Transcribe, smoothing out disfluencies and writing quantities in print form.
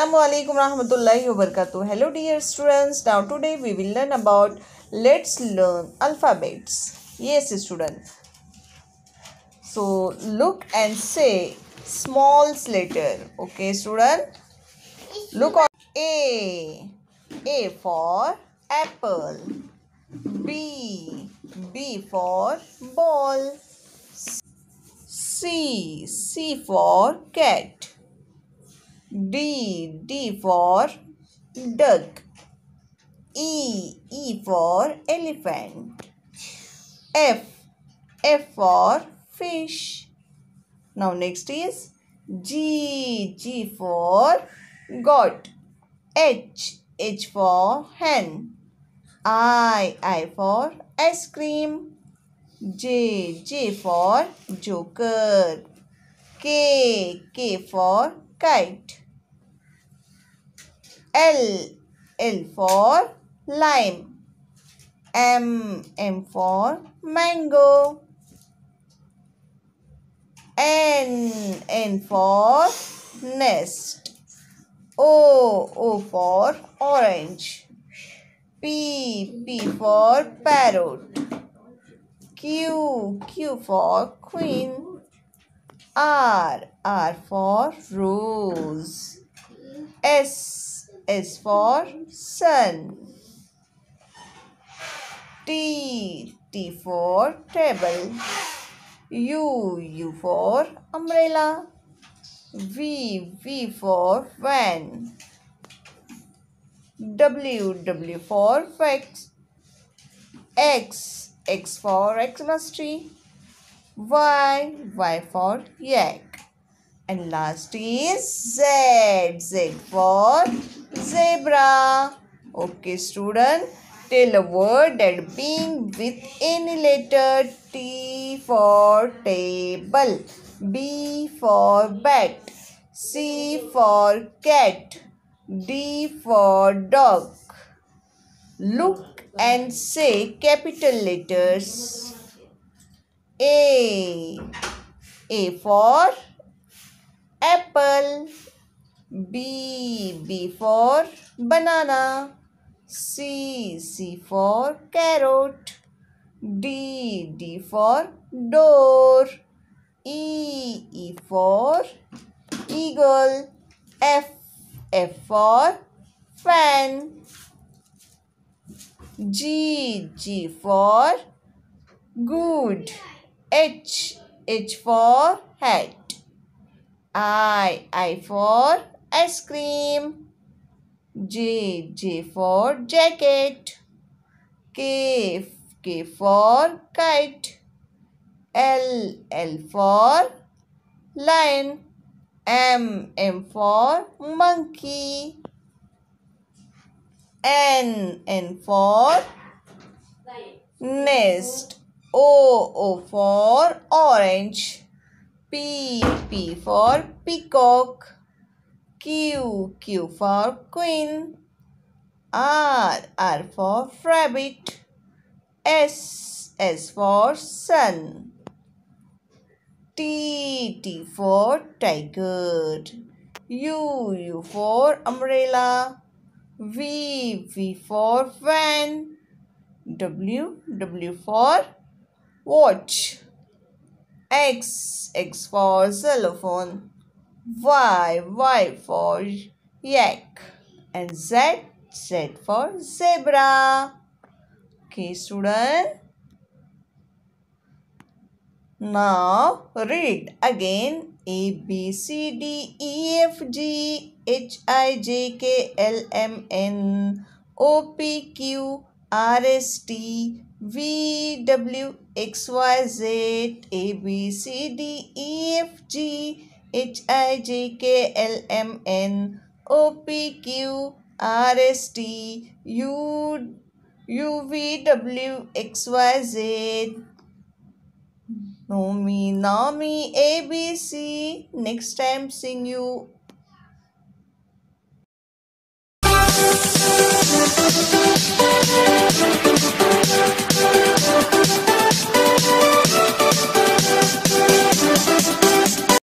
Assalamu alaikum rahmatullahi wa barakatuh. Hello dear students. Now today we will learn about let's learn alphabets. Yes student. So look and say small letter. Okay student. Look on A. A for apple. B. B for ball. C. C for cat. D. D for duck. E. E for elephant. F. F for fish. Now next is G. G for goat. H. H for hen. I for ice cream. J. J for joker. K. K for kite. L for lime. M for mango. N for nest. O for orange. P for parrot. Q for queen. R for rose. S for sun. T for table. U for umbrella. V for van. W for wax. X for Xmas tree. Y for yak. And last is Z for zebra. Okay student, tell a word that begins with any letter. T for table. B for bat. C for cat. D for dog. Look and say capital letters. A for apple. B for banana. C for carrot. D for door. E for eagle. F for fan. G for good. H for hat. I for ice cream. J for jacket. K for kite. L for lion. M for monkey. N for nest. O for orange. P for peacock. Q for queen. R for rabbit. S for sun. T for tiger. U for umbrella. V for van. W for watch. X for xylophone. Y for yak. And Z for zebra. Okay student. Now read again. A B C D E F G H I J K L M N O P Q R S T V W X Y Z. A B C D E F G H I J K L M N O P Q R S T U V W X Y Z. Know me, A B C. Next time sing you.